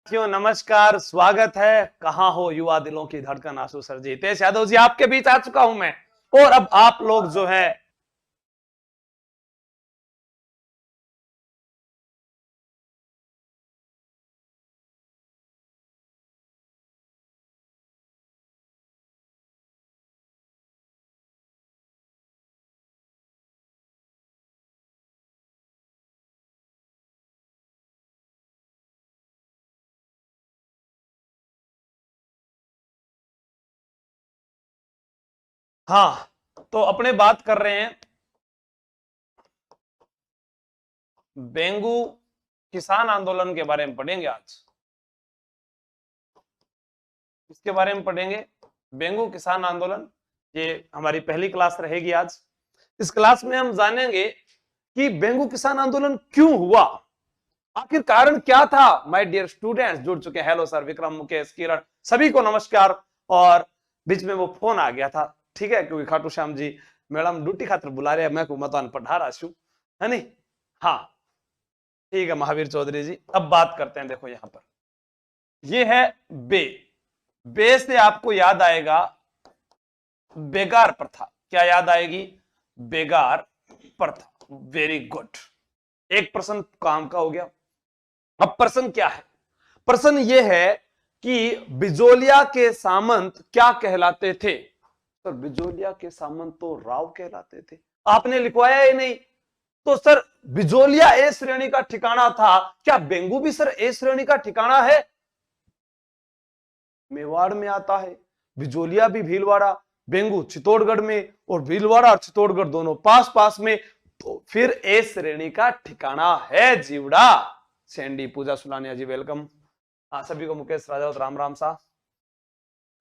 साथियों नमस्कार, स्वागत है। कहां हो युवा दिलों की धड़कन आंसू सर जी, हितेश यादव जी आपके बीच आ चुका हूं मैं। और अब आप लोग जो है हाँ, तो अपने बात कर रहे हैं बेंगू किसान आंदोलन के बारे में पढ़ेंगे आज। इसके बारे में पढ़ेंगे बेंगू किसान आंदोलन। ये हमारी पहली क्लास रहेगी आज। इस क्लास में हम जानेंगे कि बेंगू किसान आंदोलन क्यों हुआ, आखिर कारण क्या था। माय डियर स्टूडेंट्स जुड़ चुके हैं। हेलो सर, विक्रम, मुकेश, किरण, सभी को नमस्कार। और बीच में वो फोन आ गया था, ठीक है, क्योंकि खाटू श्याम जी मैडम ड्यूटी खातर बुला रहे हैं, मैं को मतदान पढ़ा रहा हूं, है नहीं। हाँ ठीक है महावीर चौधरी जी, अब बात करते हैं। देखो यहां पर ये है बे। बे से आपको याद आएगा बेगार प्रथा। क्या याद आएगी? बेगार प्रथा। वेरी गुड, एक प्रश्न काम का हो गया। अब प्रश्न क्या है? प्रश्न यह है कि बिजोलिया के सामंत क्या कहलाते थे। सर बिजोलिया के सामंत तो राव कहलाते थे, आपने लिखवाया ही नहीं। तो सर बिजोलिया ए श्रेणी का ठिकाना था, क्या बेंगू भी सर ए श्रेणी का ठिकाना है? मेवाड़ में आता है, बिजोलिया भी भीलवाड़ा, बेंगू चित्तौड़गढ़ में, और भीलवाड़ा और चित्तौड़गढ़ दोनों पास पास में, तो फिर ए श्रेणी का ठिकाना है जीवड़ा। सैंडी, पूजा सुलानिया जी वेलकम। सभी को मुकेश राजावत राम राम सा।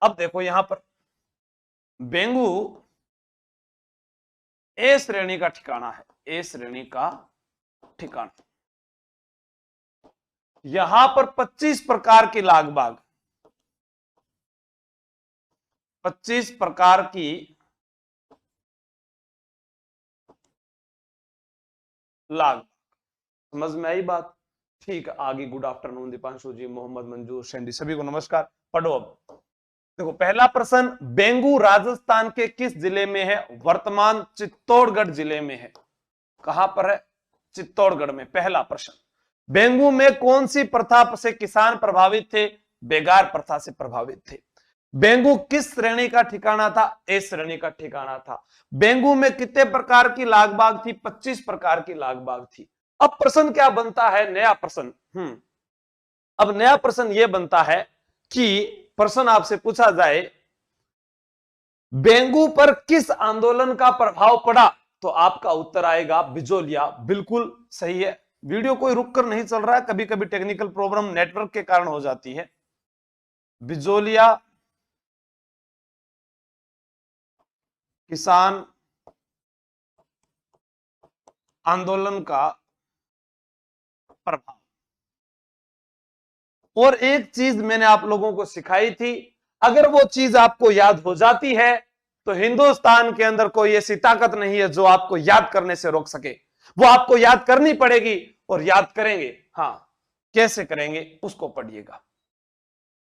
अब देखो यहां पर बेंगू ए श्रेणी का ठिकाना है, ए श्रेणी का ठिकाना। यहां पर 25 प्रकार की लाग बाग, 25 प्रकार की लाग। समझ में आई बात? ठीक है, आगे गुड आफ्टरनून दीपांशु जी, मोहम्मद मंजूर, सैंडी, सभी को नमस्कार। पढ़ो अब। देखो पहला प्रश्न, बेंगू राजस्थान के किस जिले में है? वर्तमान चित्तौड़गढ़ जिले में है। कहां पर है? चित्तौड़गढ़ में। पहला प्रश्न, बेंगू में कौन सी प्रथा से किसान प्रभावित थे? बेगार प्रथा से प्रभावित थे। बेंगू किस श्रेणी का ठिकाना था? ए श्रेणी का ठिकाना था। बेंगू में कितने प्रकार की लाग बाग थी? 25 प्रकार की लाग बाग थी। अब प्रश्न क्या बनता है? नया प्रश्न। अब नया प्रश्न यह बनता है कि प्रश्न आपसे पूछा जाए बेंगू पर किस आंदोलन का प्रभाव पड़ा, तो आपका उत्तर आएगा बिजोलिया। बिल्कुल सही है। वीडियो कोई रुककर नहीं चल रहा है, कभी कभी टेक्निकल प्रॉब्लम नेटवर्क के कारण हो जाती है। बिजोलिया किसान आंदोलन का प्रभाव। और एक चीज मैंने आप लोगों को सिखाई थी, अगर वो चीज आपको याद हो जाती है तो हिंदुस्तान के अंदर कोई ऐसी ताकत नहीं है जो आपको याद करने से रोक सके। वो आपको याद करनी पड़ेगी, और याद करेंगे। हाँ, कैसे करेंगे उसको पढ़िएगा।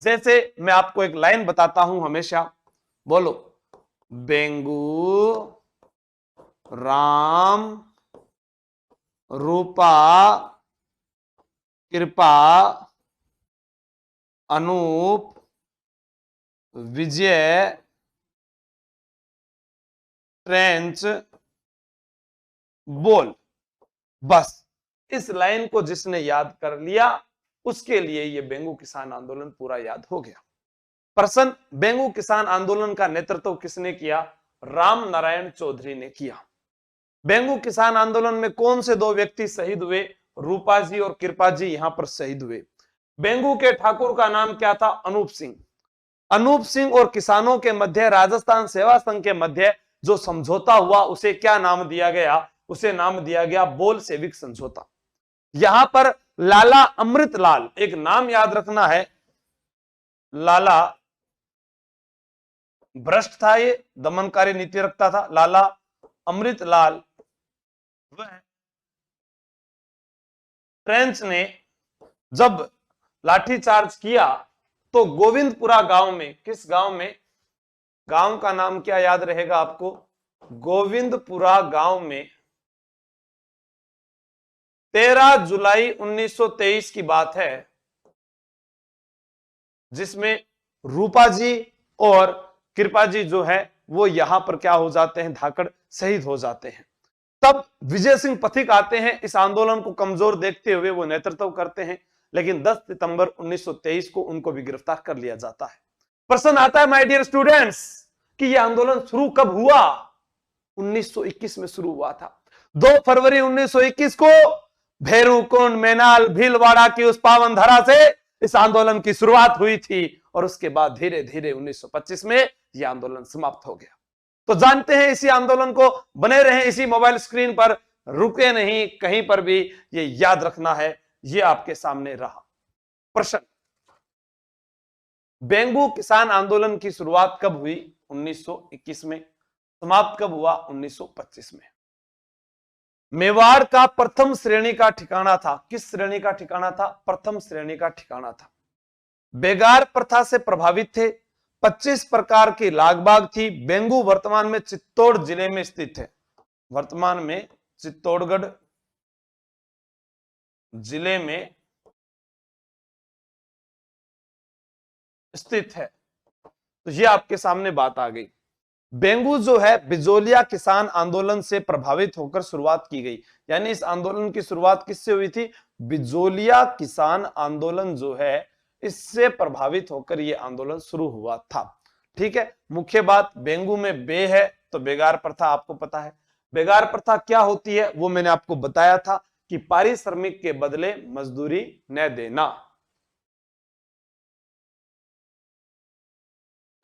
जैसे मैं आपको एक लाइन बताता हूं हमेशा, बोलो, बेंगू राम रूपा कृपा अनूप विजय ट्रेंच बोल। बस इस लाइन को जिसने याद कर लिया उसके लिए यह बेंगू किसान आंदोलन पूरा याद हो गया। प्रश्न, बेंगू किसान आंदोलन का नेतृत्व किसने किया? राम नारायण चौधरी ने किया। बेंगू किसान आंदोलन में कौन से दो व्यक्ति शहीद हुए? रूपा जी और कृपा जी यहां पर शहीद हुए। बेंगू के ठाकुर का नाम क्या था? अनूप सिंह। अनूप सिंह और किसानों के मध्य, राजस्थान सेवा संघ के मध्य जो समझौता हुआ उसे क्या नाम दिया गया? उसे नाम दिया गया बोल सेविक समझौता। यहां पर लाला अमृतलाल, एक नाम याद रखना है, लाला भ्रष्ट था, ये दमनकारी नीति रखता था। लाला अमृतलाल वह ट्रेंच ने जब लाठीचार्ज किया तो गोविंदपुरा गांव में, किस गांव में, गांव का नाम क्या याद रहेगा आपको, गोविंदपुरा गांव में 13 जुलाई 1923 की बात है, जिसमें रूपा जी और कृपा जी जो है वो यहां पर क्या हो जाते हैं, धाकड़ शहीद हो जाते हैं। तब विजय सिंह पथिक आते हैं, इस आंदोलन को कमजोर देखते हुए वो नेतृत्व करते हैं, लेकिन 10 सितंबर 1923 को उनको भी गिरफ्तार कर लिया जाता है। प्रश्न आता है माय डियर स्टूडेंट्स कि यह आंदोलन शुरू कब हुआ, 1921 में शुरू हुआ था। 2 फरवरी 1921 को भैरूकुंड, मेनाल, भीलवाड़ा की उस पावन धरा से इस आंदोलन की शुरुआत हुई थी और उसके बाद धीरे धीरे 1925 में यह आंदोलन समाप्त हो गया। तो जानते हैं इसी आंदोलन को, बने रहें इसी मोबाइल स्क्रीन पर, रुके नहीं कहीं पर भी, ये याद रखना है। ये आपके सामने रहा प्रश्न, बेंगू किसान आंदोलन की शुरुआत कब हुई, 1921 में, समाप्त कब हुआ, 1925 में। मेवाड़ का प्रथम श्रेणी का ठिकाना था, किस श्रेणी का ठिकाना था, प्रथम श्रेणी का ठिकाना था। बेगार प्रथा से प्रभावित थे, 25 प्रकार की लागबाग थी। बेंगू वर्तमान में चित्तौड़ जिले में स्थित है, वर्तमान में चित्तौड़गढ़ जिले में स्थित है। तो ये आपके सामने बात आ गई। बेंगू जो है बिजोलिया किसान आंदोलन से प्रभावित होकर शुरुआत की गई, यानी इस आंदोलन की शुरुआत किससे हुई थी, बिजोलिया किसान आंदोलन जो है इससे प्रभावित होकर यह आंदोलन शुरू हुआ था। ठीक है, मुख्य बात बेंगू में बे है तो बेगार प्रथा आपको पता है। बेगार प्रथा क्या होती है वो मैंने आपको बताया था कि पारिश्रमिक के बदले मजदूरी न देना।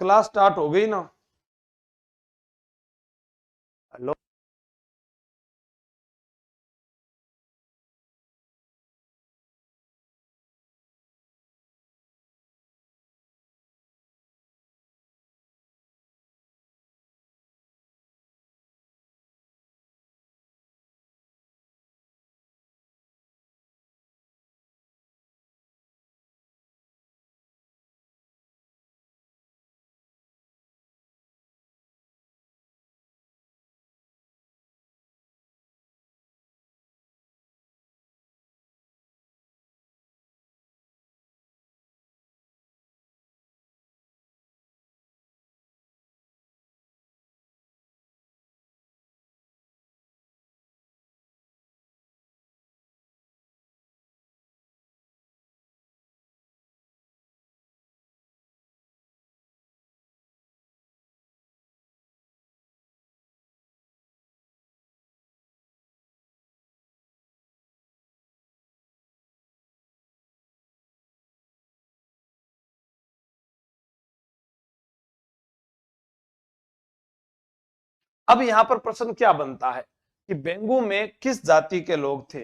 क्लास स्टार्ट हो गई ना, हेलो, अब यहां पर प्रश्न क्या बनता है कि बेंगू में किस जाति के लोग थे।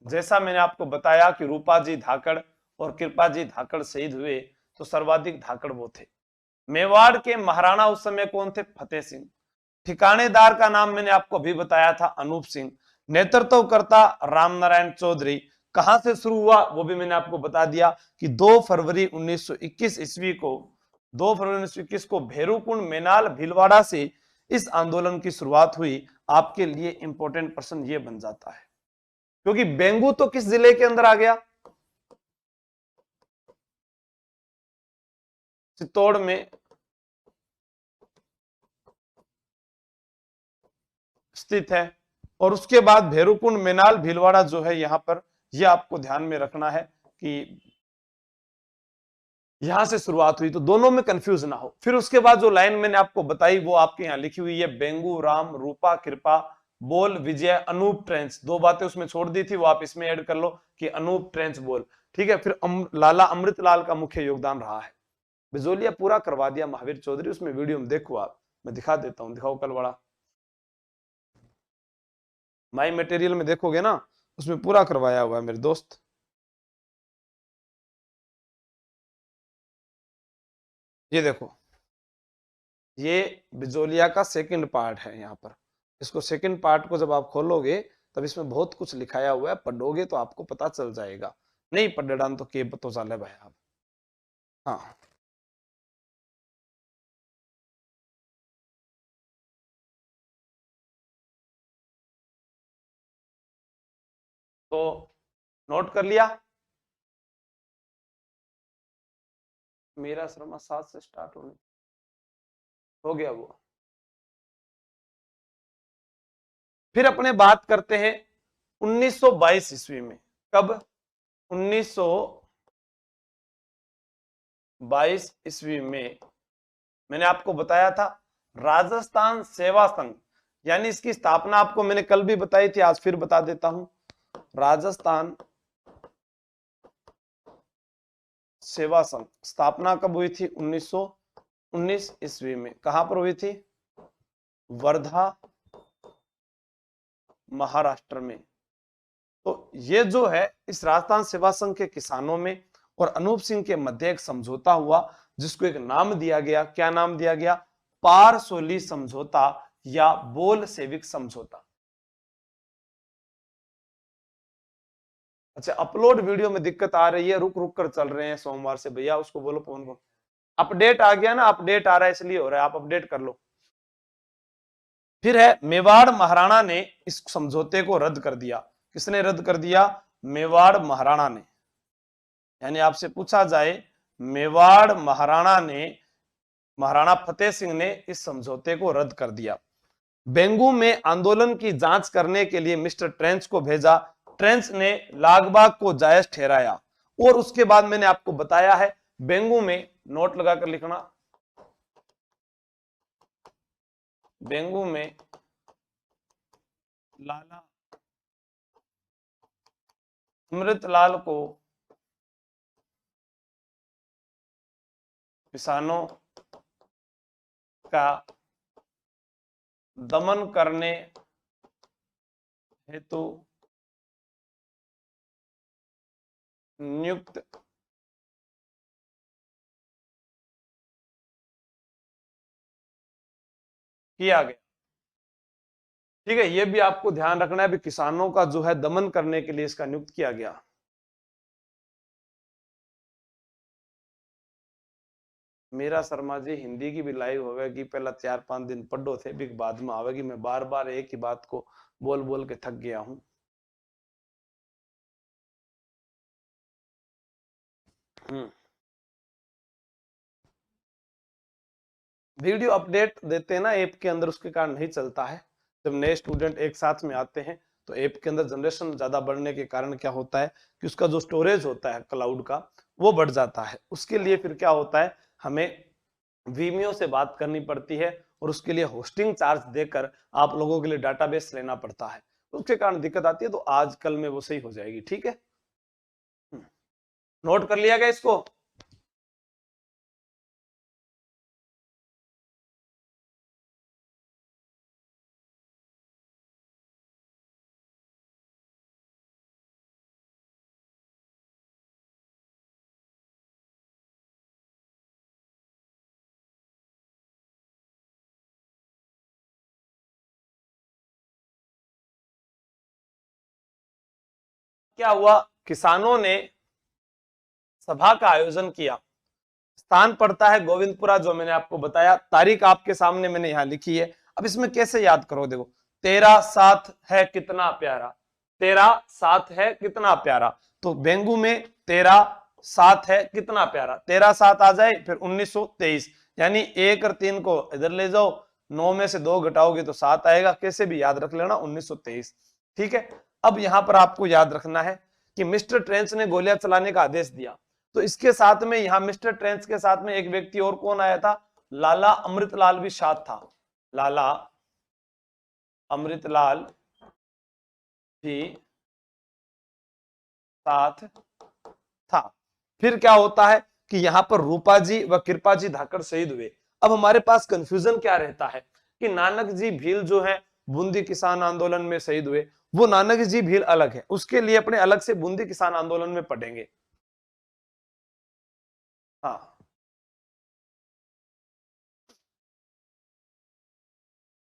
जैसा मैंने आपको बताया कि रूपा जी धाकड़ और कृपा जी धाकड़ शहीद हुए, तो सर्वाधिक धाकड़ वो थे। मेवाड़ के महाराणा उस समय कौन थे, फतेह सिंह। ठिकानेदार का नाम मैंने आपको अभी बताया था, अनूप सिंह। नेतृत्वकर्ता रामनारायण चौधरी। कहां से शुरू हुआ वो भी मैंने आपको बता दिया कि 2 फरवरी 1921 ईस्वी को, 2 फरवरी 1921 को भैरूकुंड, मेनाल, भीलवाड़ा से इस आंदोलन की शुरुआत हुई। आपके लिए इंपॉर्टेंट प्रश्न ये बन जाता है क्योंकि बेंगू तो किस जिले के अंदर आ गया, चित्तौड़ में स्थित है, और उसके बाद भैरूकुंड, मेनाल, भीलवाड़ा जो है यहां पर, यह आपको ध्यान में रखना है कि यहां से शुरुआत हुई, तो दोनों में कंफ्यूज ना हो। फिर उसके बाद जो लाइन मैंने आपको बताई वो आपके यहां लिखी हुई है, बेंगू, राम, रूपा, कृपा, बोल, विजय, अनूप, ट्रेंच। 2 बातें उसमें छोड़ दी थी, वो आप इसमें ऐड कर लो कि अनूप, ट्रेंच, बोल। ठीक है, फिर लाला अमृतलाल का मुख्य योगदान रहा है। बिजोलिया पूरा करवा दिया महावीर चौधरी, उसमें वीडियो में देखो आप, मैं दिखा देता हूं, दिखाओ कल बड़ा माई मटेरियल में देखोगे ना, उसमें पूरा करवाया हुआ है मेरे दोस्त। ये देखो, ये बिजोलिया का सेकंड पार्ट है। यहाँ पर इसको सेकंड पार्ट को जब आप खोलोगे तब इसमें बहुत कुछ लिखाया हुआ है, पढ़ोगे तो आपको पता चल जाएगा। नहीं पढ़ान तो के पतो चाले भाई आप। हाँ तो नोट कर लिया। मेरा शर्मा 7 से स्टार्ट होने हो गया वो। फिर अपने बात करते हैं 1922 ईस्वी में। कब? 1922 ईस्वी में मैंने आपको बताया था राजस्थान सेवा संघ, यानी इसकी स्थापना आपको मैंने कल भी बताई थी, आज फिर बता देता हूं। राजस्थान सेवा संघ स्थापना कब हुई थी? 1919 ईस्वी में। कहां पर हुई थी? वर्धा, महाराष्ट्र में। तो ये जो है इस राजस्थान सेवा संघ के किसानों में और अनूप सिंह के मध्य एक समझौता हुआ, जिसको एक नाम दिया गया। क्या नाम दिया गया? पारसोली समझौता या बोल सेविक समझौता। अच्छा, अपलोड वीडियो में दिक्कत आ रही है, रुक रुक कर चल रहे हैं सोमवार से भैया, उसको बोलो फोन को। अपडेट आ गया ना, अपडेट आ रहा है इसलिए हो रहा है, आप अपडेट कर लो। फिर है मेवाड़ महाराणा ने इस समझौते को रद्द कर दिया। किसने रद्द कर दिया? मेवाड़ महाराणा ने। यानी आपसे पूछा जाए मेवाड़ महाराणा ने, महाराणा फतेह सिंह ने इस समझौते को रद्द कर दिया। बेंगू में आंदोलन की जांच करने के लिए मिस्टर ट्रेंच को भेजा। ट्रेंच ने लागबाग को जायज ठहराया। और उसके बाद मैंने आपको बताया है बेंगू में, नोट लगाकर लिखना, बेंगू में लाला अमृतलाल को किसानों का दमन करने हेतु नियुक्त किया गया। ठीक है, यह भी आपको ध्यान रखना है भी किसानों का जो है दमन करने के लिए इसका नियुक्त किया गया। मेरा शर्मा जी हिंदी की भी लाइव होगी, पहला 4-5 दिन पढ़ो थे भी बाद में आवेगी। मैं बार बार एक ही बात को बोल बोल के थक गया हूं। वीडियो अपडेट देते हैं ना ऐप के अंदर, उसके कारण नहीं चलता है। जब नए स्टूडेंट एक साथ में आते हैं तो ऐप के अंदर जनरेशन ज्यादा बढ़ने के कारण क्या होता है कि उसका जो स्टोरेज होता है क्लाउड का वो बढ़ जाता है। उसके लिए फिर क्या होता है, हमें वीमियो से बात करनी पड़ती है और उसके लिए होस्टिंग चार्ज देकर आप लोगों के लिए डाटाबेस लेना पड़ता है। उसके कारण दिक्कत आती है, तो आज कल में वो सही हो जाएगी। ठीक है, नोट कर लिया गया इसको। क्या हुआ, किसानों ने सभा का आयोजन किया। स्थान पड़ता है गोविंदपुरा, जो मैंने आपको बताया। तारीख आपके सामने मैंने यहां लिखी है। अब इसमें कैसे याद करो, देखो 13/7 है कितना प्यारा, 13/7 है कितना प्यारा। तो बेंगू में 13/7 है कितना प्यारा, 13/7 आ जाए, फिर 1923, यानी 1 और 3 को इधर ले जाओ, 9 में से 2 घटाओगे तो 7 आएगा। कैसे भी याद रख लेना, 1923। ठीक है, अब यहां पर आपको याद रखना है कि मिस्टर ट्रेंच ने गोलियां चलाने का आदेश दिया। तो इसके साथ में यहां मिस्टर ट्रेंच के साथ में एक व्यक्ति और कौन आया था? लाला अमृतलाल भी साथ था। लाला अमृतलाल भी साथ था। फिर क्या होता है कि यहां पर रूपा जी व कृपा जी धाकड़ शहीद हुए। अब हमारे पास कंफ्यूजन क्या रहता है कि नानक जी भील जो है बूंदी किसान आंदोलन में शहीद हुए, वो नानक जी भील अलग है, उसके लिए अपने अलग से बूंदी किसान आंदोलन में पढ़ेंगे। हाँ,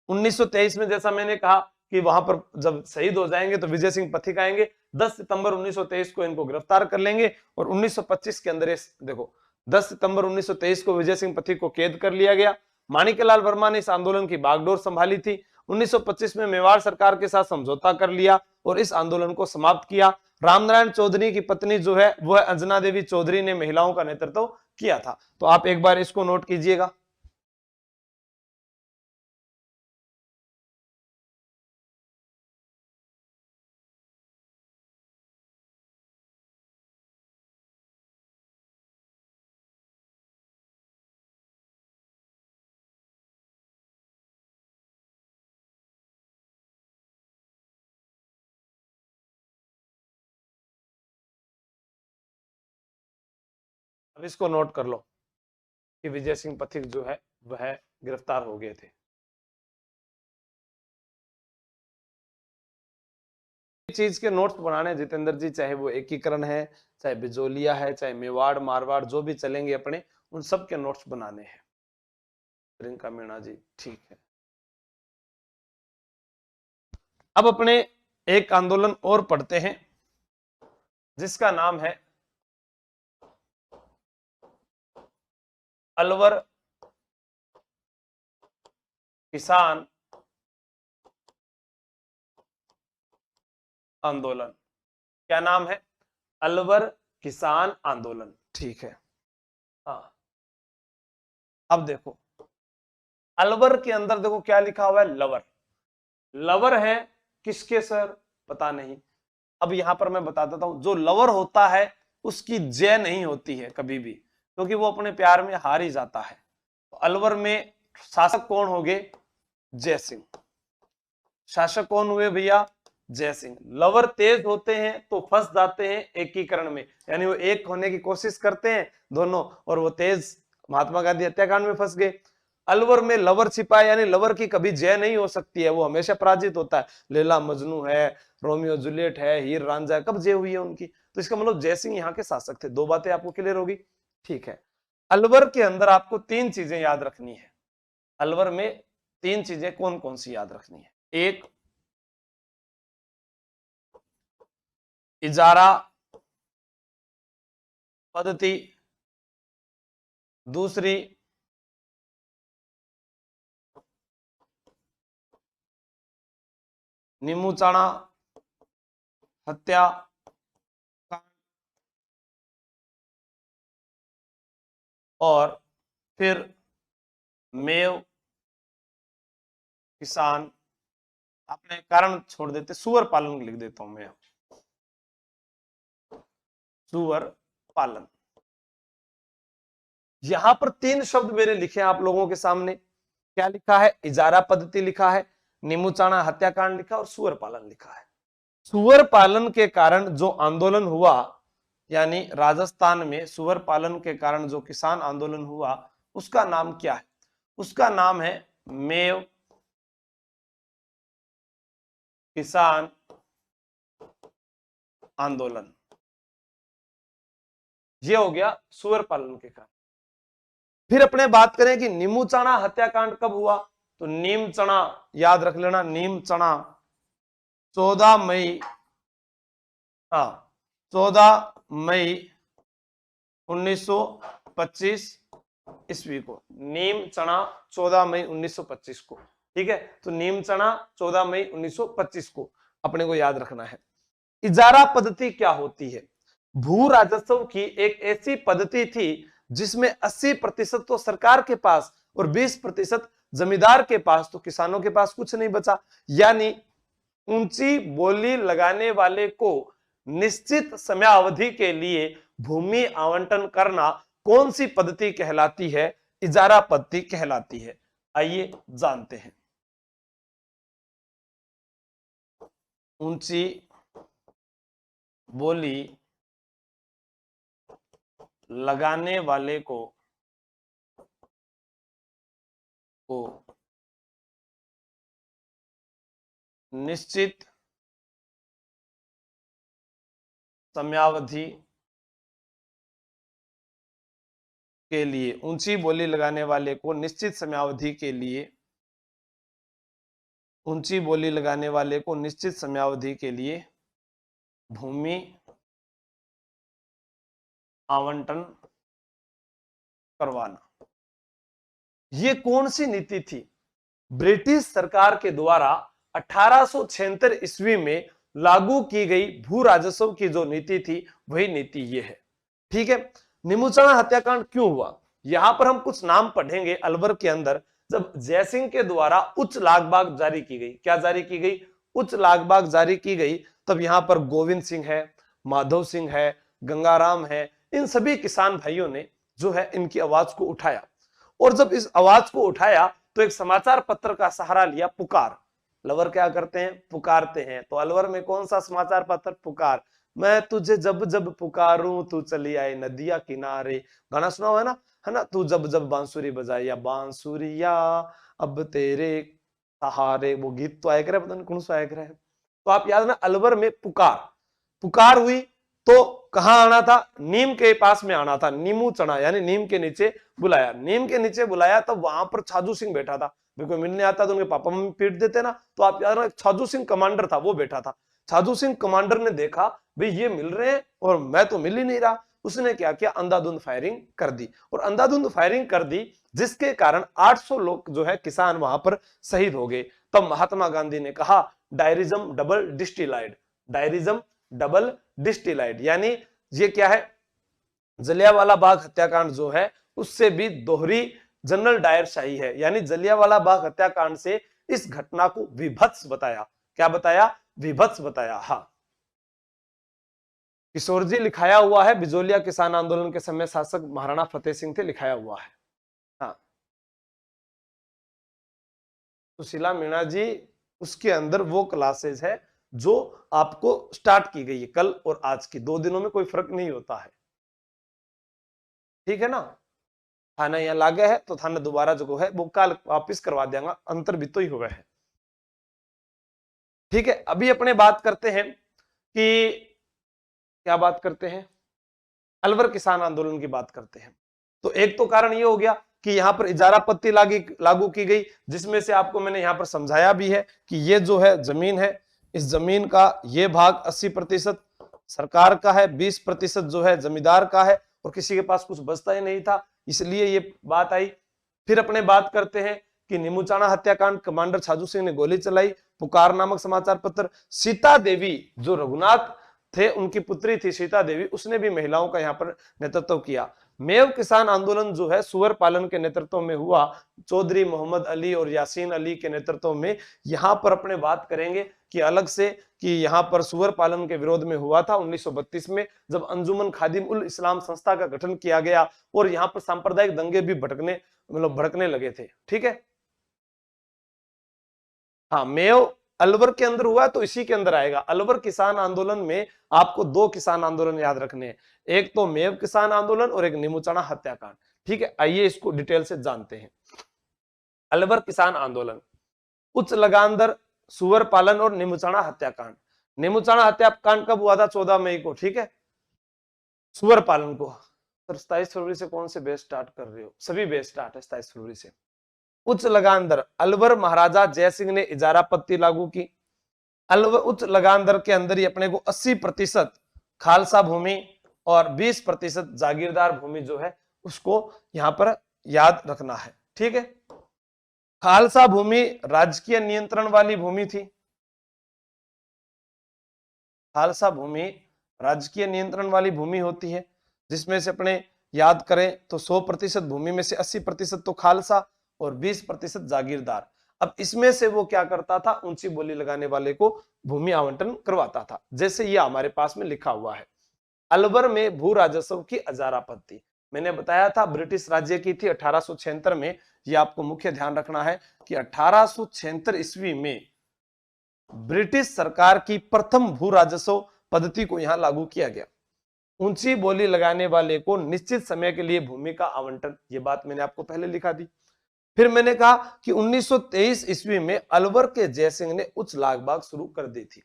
1923 में जैसा मैंने कहा कि वहां पर जब शहीद हो जाएंगे तो विजय सिंह पथिक आएंगे, 10 सितंबर 1923 को इनको गिरफ्तार कर लेंगे और 1925 के अंदर देखो 10 सितंबर 1923 को विजय सिंह पथिक को कैद कर लिया गया। माणिक्यलाल वर्मा ने इस आंदोलन की बागडोर संभाली थी। 1925 में मेवाड़ सरकार के साथ समझौता कर लिया और इस आंदोलन को समाप्त किया। रामनारायण चौधरी की पत्नी जो है वह अंजना देवी चौधरी ने महिलाओं का नेतृत्व किया था। तो आप एक बार इसको नोट कीजिएगा। अब इसको नोट कर लो कि विजय सिंह पथिक जो है वह गिरफ्तार हो गए थे। चीज के नोट्स बनाने जितेंद्र जी, चाहे वो एकीकरण है, चाहे बिजोलिया है, चाहे मेवाड़ मारवाड़ जो भी चलेंगे अपने, उन सब के नोट्स बनाने हैं। प्रियंका मीणा जी, ठीक है। अब अपने एक आंदोलन और पढ़ते हैं जिसका नाम है अलवर किसान आंदोलन। क्या नाम है? अलवर किसान आंदोलन, ठीक है। हाँ, अब देखो अलवर के अंदर देखो क्या लिखा हुआ है, लवर। लवर है किसके सर? पता नहीं। अब यहां पर मैं बता देता हूं, जो लवर होता है उसकी जय नहीं होती है कभी भी, क्योंकि वो अपने प्यार में हार ही जाता है। तो अलवर में शासक कौन हो गए? जय सिंह। शासक कौन हुए भैया? जय सिंह। लवर तेज होते हैं तो फंस जाते हैं एकीकरण में, यानी वो एक होने की कोशिश करते हैं दोनों, और वो तेज महात्मा गांधी हत्याकांड में फंस गए। अलवर में लवर छिपा है, यानी लवर की कभी जय नहीं हो सकती है, वो हमेशा पराजित होता है। लैला मजनू है, रोमियो जूलियट है, हीर रांझा है, कब जय हुई है उनकी? तो इसका मतलब जय सिंह यहाँ के शासक थे। दो बातें आपको क्लियर होगी, ठीक है। अलवर के अंदर आपको तीन चीजें याद रखनी है। अलवर में तीन चीजें कौन कौन सी याद रखनी है? एक, इजारा पद्धति। दूसरी, निमुचाणा हत्या। और फिर मेव किसान। आपने कारण छोड़ देते, सुअर पालन लिख देता हूं मैं, सुअर पालन। यहां पर तीन शब्द मैंने लिखे हैं आप लोगों के सामने। क्या लिखा है? इजारा पद्धति लिखा है, निमुचाणा हत्याकांड लिखा और सुअर पालन लिखा है। सुअर पालन के कारण जो आंदोलन हुआ, यानी राजस्थान में सुअर पालन के कारण जो किसान आंदोलन हुआ, उसका नाम क्या है? उसका नाम है मेव किसान आंदोलन। ये हो गया सुअर पालन के कारण। फिर अपने बात करें कि नीमूचाणा हत्याकांड कब हुआ, तो नीम चना याद रख लेना, नीम चना 14 मई, हाँ 14 मई 1925 ईस्वी को। नीम चना 14 मई 1925 को, ठीक है। तो नीम चना 14 मई 1925 को अपने को याद रखना है। इजारा पद्धति क्या होती है? भू राजस्व की एक ऐसी पद्धति थी जिसमें 80% तो सरकार के पास और 20% जमींदार के पास, तो किसानों के पास कुछ नहीं बचा। यानी ऊंची बोली लगाने वाले को निश्चित समयावधि के लिए भूमि आवंटन करना कौन सी पद्धति कहलाती है? इजारा पद्धति कहलाती है। आइए जानते हैं। ऊंची बोली लगाने वाले को निश्चित समयावधि के लिए, ऊंची बोली लगाने वाले को निश्चित समयावधि के लिए ऊंची बोली लगाने वाले को निश्चित समयावधि के लिए भूमि आवंटन करवाना। ये कौन सी नीति थी? ब्रिटिश सरकार के द्वारा 1876 ईस्वी में लागू की गई भू राजस्व की जो नीति थी वही नीति ये है। ठीक है, निमुचना हत्याकांड क्यों हुआ? यहां पर हम कुछ नाम पढ़ेंगे अलवर के अंदर। जब जयसिंह के द्वारा उच्च लागबाग जारी की गई, क्या जारी की गई? उच्च लागबाग जारी की गई, तब यहां पर गोविंद सिंह है, माधव सिंह है, गंगाराम है, इन सभी किसान भाइयों ने जो है इनकी आवाज को उठाया। और जब इस आवाज को उठाया तो एक समाचार पत्र का सहारा लिया, पुकार। अलवर क्या करते हैं? पुकारते हैं। तो अलवर में कौन सा समाचार पत्र? पुकार। मैं तुझे जब जब पुकारूं तू चली आए नदिया किनारे, गाना सुना हुआ है ना, है ना? तू जब जब बांसुरी बजाए, या बांसुरिया अब तेरे सहारे, वो गीत तो आया करे, पता नहीं कौन सा आया करे। तो आप याद ना, अलवर में पुकार, पुकार हुई तो कहां आना था? नीम के पास में आना था, नीमू चढ़ा यानी नीम के नीचे बुलाया। नीम के नीचे बुलाया तब वहां पर छाजू सिंह बैठा था। मेरे को मिलने आता तो उनके पापा मम्मी पीट देते ना, तो आप याद रखना छाजू सिंह कमांडर था, वो बैठा था। छाजू सिंह कमांडर ने देखा भाई ये मिल रहे हैं और मैं तो मिल ही नहीं रहा। उसने क्या किया? अंधाधुंध फायरिंग कर दी, और अंधाधुंध फायरिंग कर दी जिसके कारण 800 लोग जो है किसान वहां पर शहीद हो गए। तब महात्मा गांधी ने कहा डायरिज्म डबल डिस्टिलाइड, डायरिज्म डबल डिस्टिलाइड, यानी ये क्या है? जलियांवाला बाग हत्याकांड जो है उससे भी दोहरी जनरल डायर शाही है, यानी जलियांवाला बाग हत्याकांड से इस घटना को विभत्स बताया। क्या बताया? विभत्स बताया। हाँ, किशोर जी लिखाया हुआ है, बिजोलिया किसान आंदोलन के समय शासक महाराणा फतेह सिंह थे, लिखाया हुआ है। हाँ, सुशीला मीणा जी, उसके अंदर वो क्लासेस है जो आपको स्टार्ट की गई है कल और आज की, 2 दिनों में कोई फर्क नहीं होता है। ठीक है ना? थाना यहाँ लागे है तो थाना दोबारा जो है वो कल वापिस करवा देंगे, अंतर भी तो ही हुआ है। ठीक है, अभी अपने बात करते हैं कि क्या बात करते हैं? अलवर किसान आंदोलन की बात करते हैं। तो एक तो कारण ये हो गया कि यहां पर इजारा पत्ती लागू की गई, जिसमें से आपको मैंने यहां पर समझाया भी है कि ये जो है जमीन है, इस जमीन का ये भाग 80% सरकार का है, 20% जो है जमींदार का है, और किसी के पास कुछ बचता ही नहीं था, इसलिए ये बात आई। फिर अपने बात करते हैं कि निमुचाना हत्याकांड, कमांडर छाजू सिंह ने गोली चलाई। पुकार नामक समाचार पत्र, सीता देवी जो रघुनाथ थे उनकी पुत्री थी सीता देवी, उसने भी महिलाओं का यहाँ पर नेतृत्व किया। मेव किसान आंदोलन जो है सुअर पालन के नेतृत्व में हुआ, चौधरी मोहम्मद अली और यासीन अली के नेतृत्व में। यहां पर अपने बात करेंगे कि अलग से कि यहां पर सुअर पालन के विरोध में हुआ था 1932 में, जब अंजुमन खादिम उल इस्लाम संस्था का गठन किया गया, और यहां पर सांप्रदायिक दंगे भी भड़कने लगे थे। ठीक है, हाँ, मेव अलवर के अंदर हुआ तो इसी के अंदर आएगा। अलवर किसान आंदोलन में आपको 2 किसान आंदोलन याद रखने हैं, एक तो मेव किसान आंदोलन और एक निमुचना हत्याकांड। ठीक है, आइए इसको डिटेल से जानते हैं। अलवर किसान आंदोलन, उच्च लगान दर, सुअर पालन और निमुचना हत्याकांड। निमुचना हत्याकांड कब हुआ था? 14 मई को। ठीक है, सुअर पालन को सर 27 फरवरी से कौन से बेस स्टार्ट कर रहे हो? सभी बेस स्टार्ट है 27 फरवरी से। उच्च लगान दर, अलवर महाराजा जयसिंह ने इजारा पत्ती लागू की। अलवर उच्च लगान दर के अंदर ही अपने को 80% खालसा भूमि और 20% जागीरदार भूमि जो है उसको यहां पर याद रखना है। ठीक है, खालसा भूमि राजकीय नियंत्रण वाली भूमि थी। खालसा भूमि राजकीय नियंत्रण वाली भूमि होती है, जिसमें से अपने याद करें तो 100% भूमि में से 80% तो खालसा और 20% जागीरदार। अब इसमें से वो क्या करता था? ऊंची बोली लगाने वाले को भूमि आवंटन करवाता था, जैसे ये हमारे पास में लिखा हुआ है। अलवर में भू राजस्व की अजारापत्ती, मैंने बताया था ब्रिटिश राज्य की थी 1876 में। ये आपको मुख्य ध्यान रखना है कि 1876 ईस्वी में ब्रिटिश सरकार की प्रथम भू राजस्व पद्धति को यहां लागू किया गया। ऊंची बोली लगाने वाले को निश्चित समय के लिए भूमि का आवंटन, ये बात मैंने आपको पहले लिखा दी। फिर मैंने कहा कि 1923 ईस्वी में अलवर के जयसिंह ने उच्च लागबाग शुरू कर दी थी।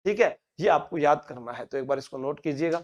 ठीक है, ये आपको याद करना है, तो एक बार इसको नोट कीजिएगा।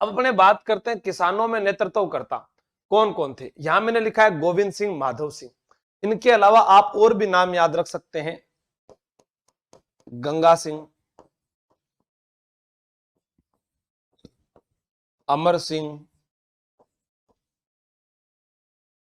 अब अपने बात करते हैं किसानों में नेतृत्व करता कौन कौन थे। यहां मैंने लिखा है गोविंद सिंह, माधव सिंह। इनके अलावा आप और भी नाम याद रख सकते हैं, गंगा सिंह, अमर सिंह,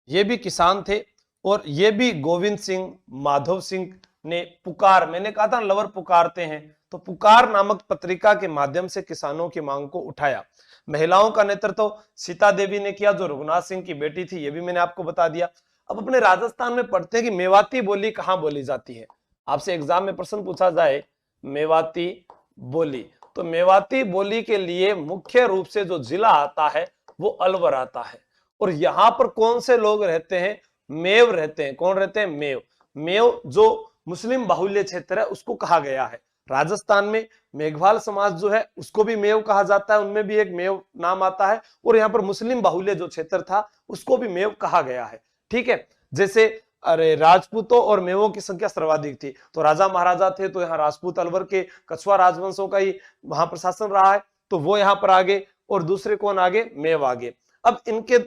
ये भी किसान थे। और ये भी गोविंद सिंह, माधव सिंह ने पुकार, मैंने कहा था लवर पुकारते हैं, तो पुकार नामक पत्रिका के माध्यम से किसानों की मांग को उठाया। महिलाओं का नेतृत्व सीता देवी ने किया, जो रघुनाथ सिंह की बेटी थी, ये भी मैंने आपको बता दिया। अब अपने राजस्थान में पढ़ते हैं कि मेवाती बोली कहां बोली जाती है। आपसे एग्जाम में प्रश्न पूछा जाए मेवाती बोली, तो मेवाती बोली के लिए मुख्य रूप से जो जिला आता है वो अलवर आता है। और यहां पर कौन से लोग रहते हैं, मेव रहते हैं। कौन रहते हैं, मेव। मेव जो मुस्लिम बाहुल्य क्षेत्र है उसको कहा गया है। राजस्थान में मेघवाल समाज जो है उसको भी मेव कहा जाता है, उनमें भी एक मेव नाम आता है। और यहाँ पर मुस्लिम बाहुल्य जो क्षेत्र था उसको भी मेव कहा गया है। ठीक है, जैसे अरे राजपूतों और मेवों की संख्या सर्वाधिक थी, तो राजा महाराजा थे, तो यहाँ राजपूत अलवर के कछुआ राजवंशों का ही वहां प्रशासन रहा है, तो वो यहाँ पर आगे। और दूसरे कौन आगे, मेव आगे। अब इनके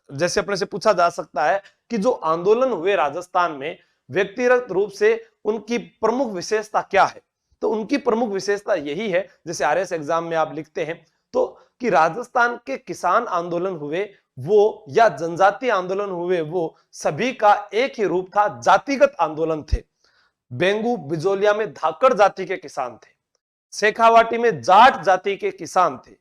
जैसे अपने से पूछा जा सकता है कि जो आंदोलन हुए राजस्थान में, व्यक्तिगत रूप से उनकी प्रमुख विशेषता क्या है, तो उनकी प्रमुख विशेषता यही है, जैसे आरएस एग्जाम में आप लिखते हैं तो, कि राजस्थान के किसान आंदोलन हुए वो या जनजातीय आंदोलन हुए, वो सभी का एक ही रूप था, जातिगत आंदोलन थे। बेंगू बिजोलिया में धाकड़ जाति के किसान थे, शेखावाटी में जाट जाति के किसान थे,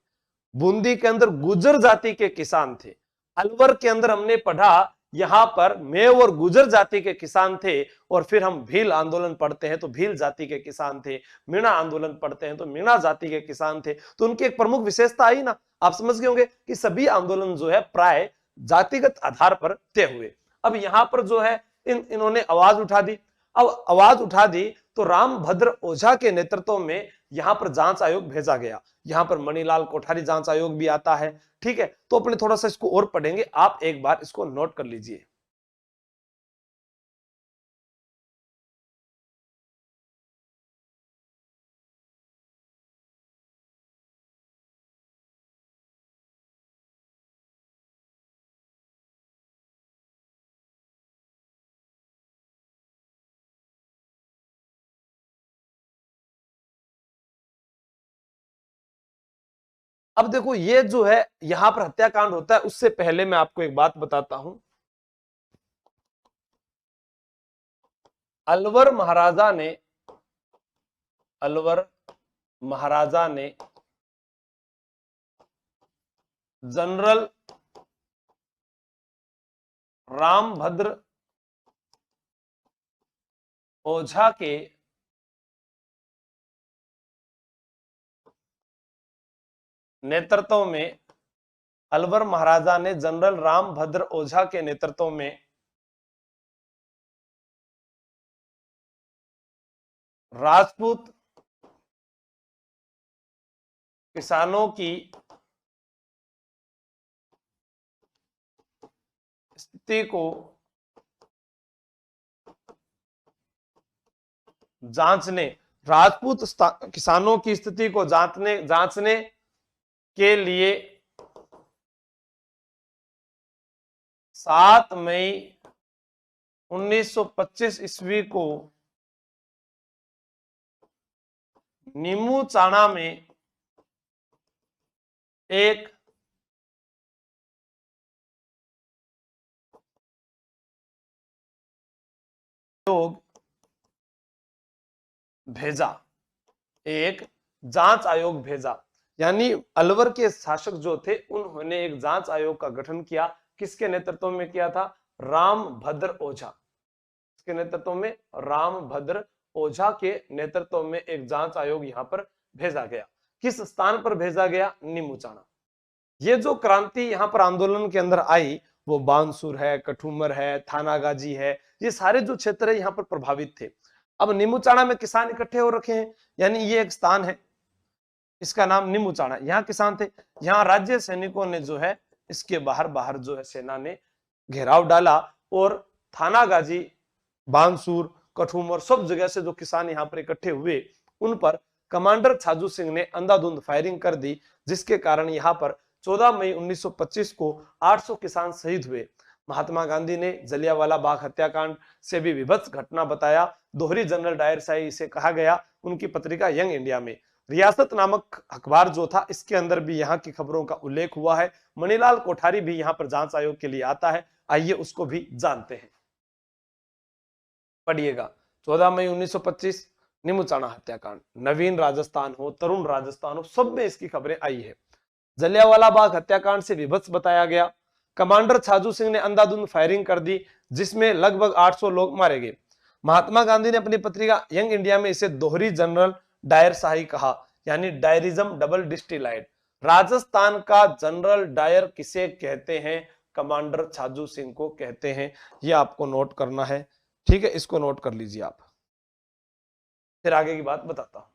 बूंदी के अंदर गुजर जाति के किसान थे, अलवर के अंदर हमने पढ़ा यहां पर मेव और गुजर जाति के किसान थे। और फिर हम भील आंदोलन पढ़ते हैं तो भील जाति के किसान थे, मीणा आंदोलन पढ़ते हैं तो मीणा जाति के किसान थे। तो उनकी एक प्रमुख विशेषता आई ना, आप समझ गए होंगे कि सभी आंदोलन जो है प्राय जातिगत आधार पर तय हुए। अब यहां पर जो है इन्होंने आवाज उठा दी। अब आवाज उठा दी तो रामभद्र ओझा के नेतृत्व में यहां पर जांच आयोग भेजा गया। यहां पर मणिलाल कोठारी जांच आयोग भी आता है। ठीक है, तो अपने थोड़ा सा इसको और पढ़ेंगे, आप एक बार इसको नोट कर लीजिए। अब देखो ये जो है यहां पर हत्याकांड होता है, उससे पहले मैं आपको एक बात बताता हूं। अलवर महाराजा ने जनरल रामभद्र ओझा के नेतृत्व में, अलवर महाराजा ने जनरल रामभद्र ओझा के नेतृत्व में राजपूत किसानों की स्थिति को जांचने, राजपूत किसानों की स्थिति को जांचने के लिए 7 मई 1925 ईस्वी को नीमूचाणा में एक आयोग भेजा, एक जांच आयोग भेजा। यानी अलवर के शासक जो थे उन्होंने एक जांच आयोग का गठन किया। किसके नेतृत्व में किया था, रामभद्र ओझा। किसके नेतृत्व में, रामभद्र ओझा के नेतृत्व में एक जांच आयोग यहां पर भेजा गया। किस स्थान पर भेजा गया, नीमूचाणा। ये जो क्रांति यहां पर आंदोलन के अंदर आई वो बानसूर है, कठूमर है, थानागाजी है, ये सारे जो क्षेत्र है यहां पर प्रभावित थे। अब नीमूचाणा में किसान इकट्ठे हो रखे हैं, यानी ये एक स्थान है, इसका नाम नीमूचाणा। यहाँ किसान थे, यहाँ राज्य सैनिकों ने जो है इसके बाहर जो है सेना ने घेराव डाला और थानागाजी, बानसूर, कठूमर सब जगह से जो किसान यहाँ पर इकट्ठे हुए उन पर कमांडर छाजू सिंह ने अंधाधुंध फायरिंग कर दी, जिसके कारण यहाँ पर 14 मई 1925 को 800 किसान शहीद हुए। महात्मा गांधी ने जलियांवाला बाग हत्याकांड से भी विभत्स घटना बताया। दोहरी जनरल डायर शाही इसे कहा गया। उनकी पत्रिका यंग इंडिया में रियासत नामक अखबार जो था, इसके अंदर भी यहाँ की खबरों का उल्लेख हुआ है। मणिलाल कोठारी भी यहाँ पर जांच आयोग के लिए आता है, आइए उसको भी जानते हैं। पढ़िएगा, 14 मई 1925 निमुचाना हत्याकांड, नवीन राजस्थान हो, तरुण राजस्थान हो, सब में इसकी खबरें आई है। जलियांवाला बाग हत्याकांड से विभत्स बताया गया। कमांडर छाजू सिंह ने अंधाधुंध फायरिंग कर दी, जिसमें लगभग 800 लोग मारे गए। महात्मा गांधी ने अपनी पत्रिका यंग इंडिया में इसे दोहरी जनरल डायर शाही कहा, यानी डायरिज्म डबल डिस्टिलाइड। राजस्थान का जनरल डायर किसे कहते हैं? कमांडर छाजू सिंह को कहते हैं। यह आपको नोट करना है, ठीक है, इसको नोट कर लीजिए आप, फिर आगे की बात बताता हूं।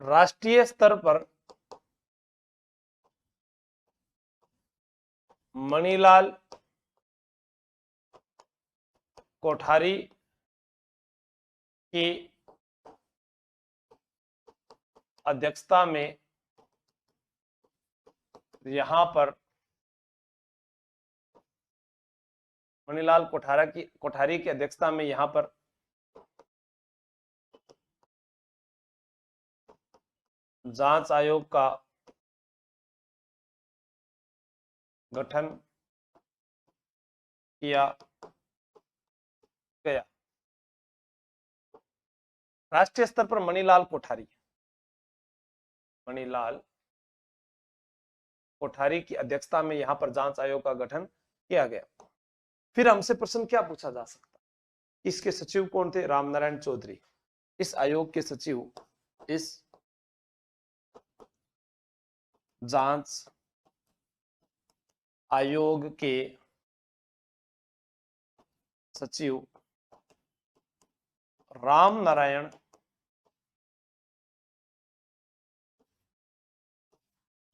राष्ट्रीय स्तर पर मणिलाल कोठारी की अध्यक्षता में यहां पर मणिलाल कोठारी की अध्यक्षता में यहां पर जांच आयोग का गठन किया गया। राष्ट्रीय स्तर पर मणिलाल कोठारी की अध्यक्षता में यहां पर जांच आयोग का गठन किया गया। फिर हमसे प्रश्न क्या पूछा जा सकता, इसके सचिव कौन थे? रामनारायण चौधरी। इस आयोग के सचिव, इस जांच आयोग के सचिव रामनारायण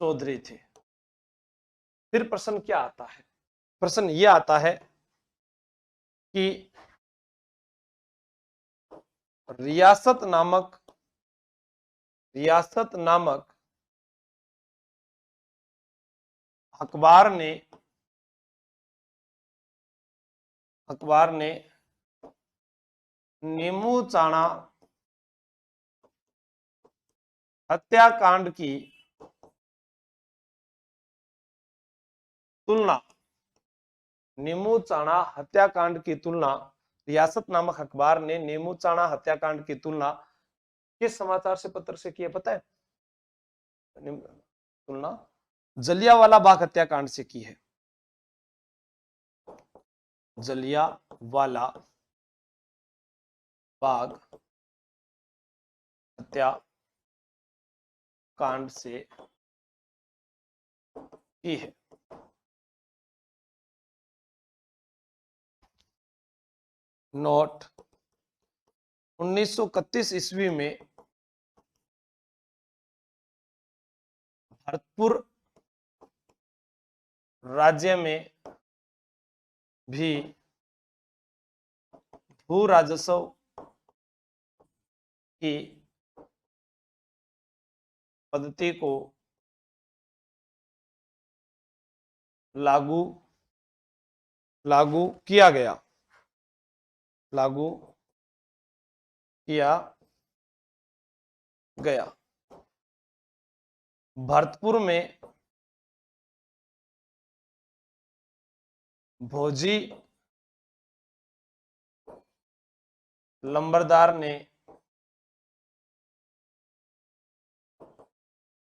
चौधरी थे। फिर प्रश्न क्या आता है? प्रश्न यह आता है कि रियासत नामक अखबार ने नीमूचाणा हत्याकांड की तुलना रियासत नामक अखबार ने नीमूचाणा हत्याकांड की तुलना किस समाचार से पत्र से की है पता है? तुलना जलियांवाला बाग हत्याकांड से की है। जलियांवाला बाग हत्याकांड से की है। नोट 1931 ईस्वी में भरतपुर राज्य में भी भू राजस्व की पद्धति को लागू लागू किया गया, लागू किया गया। भरतपुर में भोजी लंबरदार ने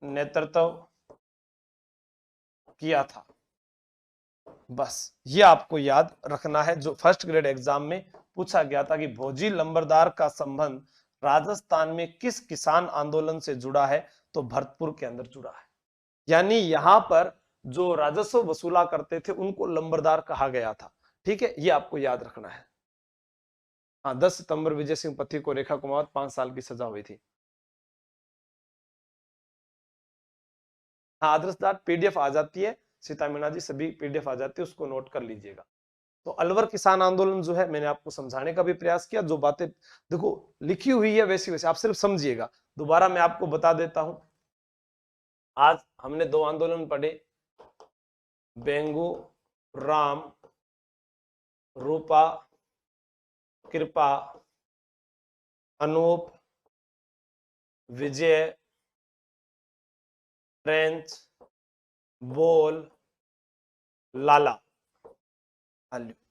नेतृत्व किया था। बस ये आपको याद रखना है, जो फर्स्ट ग्रेड एग्जाम में पूछा गया था कि भोजी लंबरदार का संबंध राजस्थान में किस किसान आंदोलन से जुड़ा है, तो भरतपुर के अंदर जुड़ा है। यानी यहां पर जो राजस्व वसूला करते थे उनको लंबरदार कहा गया था। ठीक है, ये आपको याद रखना है। हाँ, 10 सितंबर विजय सिंह पति को रेखा कुमावत 5 साल की सजा हुई थी। हाँ, आदर्श डाट पीडीएफ आ जाती है, सीता मीणा जी सभी पीडीएफ आ जाती है, उसको नोट कर लीजिएगा। तो अलवर किसान आंदोलन जो है, मैंने आपको समझाने का भी प्रयास किया, जो बातें देखो लिखी हुई है वैसी वैसी आप सिर्फ समझिएगा। दोबारा मैं आपको बता देता हूं, आज हमने 2 आंदोलन पढ़े, बेंगू राम रूपा कृपा अनूप विजय ट्रेंच बोल लाला।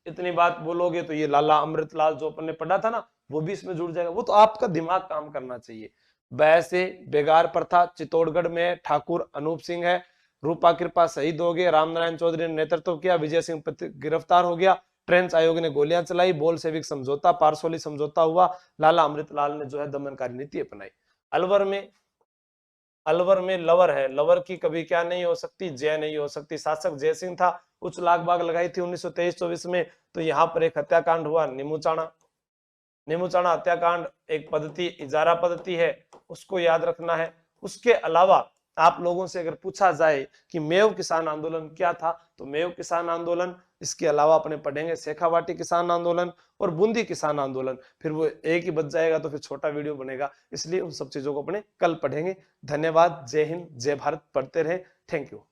इतनी बात बोलोगे तो ये लाला अमृतलाल जो अपन ने पढ़ा था ना, वो भी इसमें जुड़ जाएगा। वो तो आपका दिमाग काम करना चाहिए। वैसे बेगार प्रथा चित्तौड़गढ़ में ठाकुर अनूप सिंह है, रूपा कृपा शहीद हो गए, रामनारायण चौधरी ने नेतृत्व किया, विजय सिंह गिरफ्तार हो गया, ट्रेंच आयोग ने गोलियां चलाई, बोल सेविक समझौता पारसोली समझौता हुआ, लाला अमृतलाल ने जो है दमनकारी नीति अपनाई। अलवर में लवर है, लवर की कभी क्या नहीं हो सकती, जय नहीं हो सकती। शासक जय सिंह था, उच्च लाग बाग लगाई थी 1923-24 में। तो यहाँ पर एक हत्याकांड हुआ नीमूचाणा हत्याकांड, एक पद्धति इजारा पद्धति है, उसको याद रखना है। उसके अलावा आप लोगों से अगर पूछा जाए कि मेव किसान आंदोलन क्या था, तो मेव किसान आंदोलन, इसके अलावा अपने पढ़ेंगे शेखावाटी किसान आंदोलन और बूंदी किसान आंदोलन। फिर वो एक ही बच जाएगा तो फिर छोटा वीडियो बनेगा, इसलिए उन सब चीजों को अपने कल पढ़ेंगे। धन्यवाद, जय हिंद, जय भारत। पढ़ते रहे, थैंक यू।